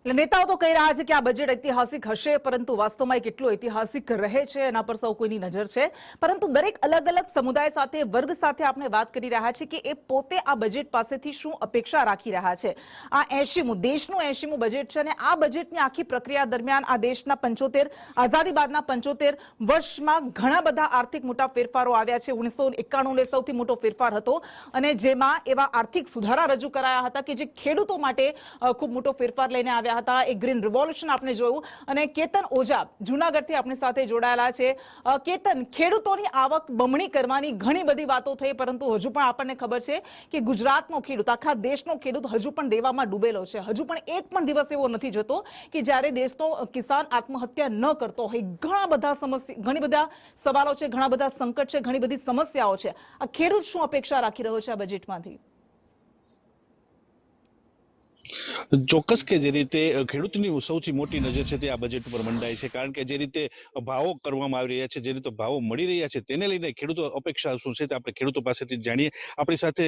એટલે નેતાઓ તો કહી રહ્યા છે કે આ બજેટ ઐતિહાસિક હશે, પરંતુ વાસ્તવમાં એ કેટલું ઐતિહાસિક રહે છે એના પર સૌ કોઈની નજર છે। પરંતુ દરેક અલગ અલગ સમુદાય સાથે, વર્ગ સાથે આપણે વાત કરી રહ્યા છે કે એ પોતે આ બજેટ પાસેથી શું અપેક્ષા રાખી રહ્યા છે। આ 80મું દેશનું 80મું બજેટ છે અને આ બજેટની આખી પ્રક્રિયા દરમિયાન આ દેશના 75 આઝાદી બાદના 75 વર્ષમાં ઘણા બધા આર્થિક મોટા ફેરફારો આવ્યા છે। 1991 સૌથી મોટો ફેરફાર હતો અને જેમાં એવા આર્થિક સુધારા રજૂ કરાયા હતા કે જે ખેડૂતો માટે ખૂબ મોટો ફેરફાર લઈને આવ્યા હતા। એક ગ્રીન રિવોલ્યુશન આપણે જોયું અને કેતન ઓઝા જૂનાગઢથી આપણી સાથે જોડાયેલા છે। કેતન, ખેડૂતોની આવક બમણી કરવાની ઘણી બધી વાતો થઈ, પરંતુ હજુ પણ આપણને ખબર છે કે ગુજરાતનો ખેડૂત, આખા દેશનો ખેડૂત હજુ પણ દેવામાં ડૂબેલો છે। હજુ પણ એક પણ દિવસ એવો નથી જતો કે જ્યારે દેશનો કિસાન આત્મહત્યા ન કરતો હોય। ઘણી બધા સવાલો છે, ઘણા બધા સંકટ છે, ઘણી બધી સમસ્યાઓ છે। આ ખેડૂત શું અપેક્ષા રાખી રહ્યો છે આ બજેટમાંથી? ચોક્કસ કે જે રીતે ખેડૂતની સૌથી મોટી નજર છે તે આ બજેટ ઉપર મંડાય છે, કારણ કે જે રીતે ભાવો કરવામાં આવી રહ્યા છે, જે રીતે ભાવો મળી રહ્યા છે તેને લઈને ખેડૂતો અપેક્ષા શું છે તે આપણે ખેડૂતો પાસેથી જાણીએ। આપણી સાથે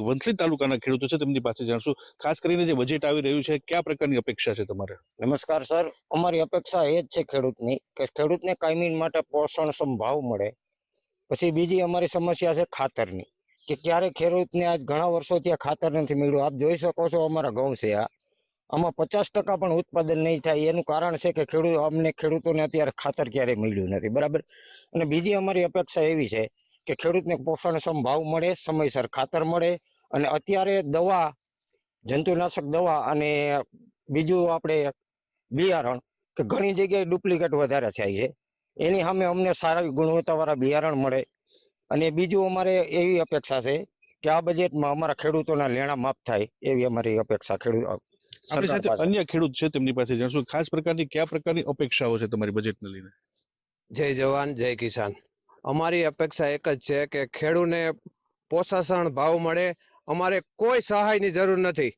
વંથલી તાલુકાના ખેડૂતો છે, તેમની પાસે જાણશું। ખાસ કરીને જે બજેટ આવી રહ્યું છે, કયા પ્રકારની અપેક્ષા છે તમારે? નમસ્કાર સર, અમારી અપેક્ષા એ જ છે ખેડૂતની કે ખેડૂતને કાયમી માટે પોષણક્ષમ ભાવ મળે। પછી બીજી અમારી સમસ્યા છે ખાતરની, કે ક્યારે ખેડૂતને આજ ઘણા વર્ષોથી આ ખાતર નથી મળ્યું। આપ જોઈ શકો છો અમારા ઘઉં છે, આમાં 50% પણ ઉત્પાદન નહીં થાય। એનું કારણ છે કે ખેડૂતોને અત્યારે ખાતર ક્યારેય મળ્યું નથી, બરાબર। અને બીજી અમારી અપેક્ષા એવી છે કે ખેડૂતને પોષણક્ષમ ભાવ મળે, સમયસર ખાતર મળે, અને અત્યારે દવા, જંતુનાશક દવા અને બીજું આપણે બિયારણ, કે ઘણી જગ્યાએ ડુપ્લિકેટ વધારે થાય છે, એની સામે અમને સારી ગુણવત્તાવાળા બિયારણ મળે। અને બીજું અમારે એવી અપેક્ષા છે કે આ બજેટમાં અમારા ખેડૂતોના લેણા માફ થાય, એવી અમારી અપેક્ષા આપણી સાથે અન્ય ખેડૂત છે, તેમની પાસે જાણશું ખાસ પ્રકારની કયા પ્રકારની અપેક્ષાઓ છે તમારી બજેટને લઈને? જય જવાન જય કિસાન। અમારી અપેક્ષા એક જ છે કે ખેડૂતને પોષણ ભાવ મળે। અમારે કોઈ સહાયની જરૂર નથી,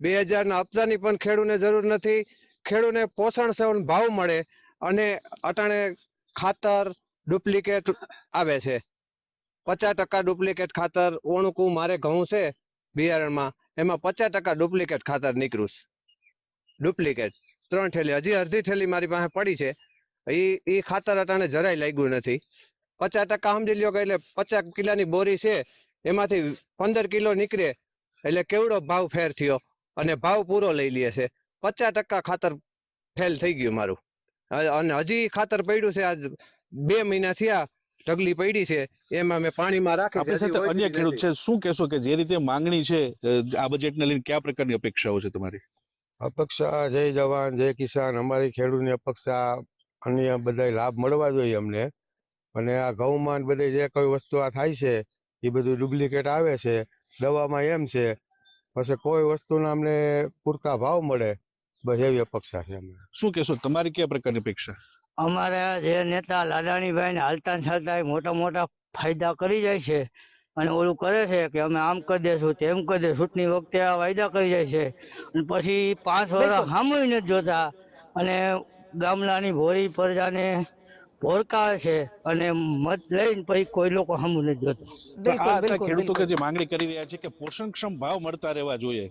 2000ના હપ્તાની પણ ખેડૂતને જરૂર નથી। ખેડૂતને પોષણક્ષમ ભાવ મળે અને અટાણે ખાતર ડુપ્લિકેટ આવે છે, 50% ડુપ્લિકેટ ખાતર। ઓણકું મારે ઘઉં છે બિયારણમાં, એમાં 50% ડુપ્લિકેટ ખાતર નીકળ્યું છે, ડુપ્લિકેટ 3 થેલી, હજી અડધી થેલી મારી પાસે પડી છે। એ ખાતર અટાણે જરાય લાગ્યું નથી। 50% સમજી લ્યો કે એટલે 50 કિલોની બોરી છે, એમાંથી 15 કિલો નીકળે એટલે કેવડો ભાવ ફેર થયો, અને ભાવ પૂરો લઈ લે છે। 50% ખાતર ફેલ થઈ ગયું મારું, અને હજી ખાતર પડ્યું છે, આજ 2 મહિના થયા ઢગલી પડી છે, એમાં મેં પાણીમાં રાખી। આપણી સાથે અન્ય ખેડૂત છે, શું કહેશો કે જે રીતે માંગણી છે આ બજેટને લઈને કયા પ્રકારની અપેક્ષાઓ છે તમારી? અપેક્ષા જય જવાન જય કિસાન। અમારી ખેડૂતની અપેક્ષા અન્ય બધા લાભ મળવા જોઈએ અમને। અને આ ઘઉંમાં બધી જે કોઈ વસ્તુ આ થાય છે એ બધું ડુપ્લિકેટ આવે છે, દવામાં એમ છે, પછી કોઈ વસ્તુના અમને પૂરતા ભાવ મળે, બસ એવી અપેક્ષા છે અમને। શું કહેશો, તમારી કયા પ્રકારની અપેક્ષા? અમારા જે નેતા લાડાણીભાઈ હાલતા ચાલતા મોટા મોટા ફાયદા કરી જાય છે અને ઓલું કરે છે કે અમે આમ કરી દેશું, તેમ કરી દઈશું, ચૂંટણી વખતે આ વાયદા કરી જાય છે અને પછી 5 વર્ષ સાંભળી નથી જોતા, અને ગામડાની ભોરી પ્રજાને ભોરકાવે છે અને મત લઈને પછી કોઈ લોકો સામું નથી જોતા। ખેડૂતો કે જે માંગણી કરી રહ્યા છે કે પોષણક્ષમ ભાવ મળતા રહેવા જોઈએ,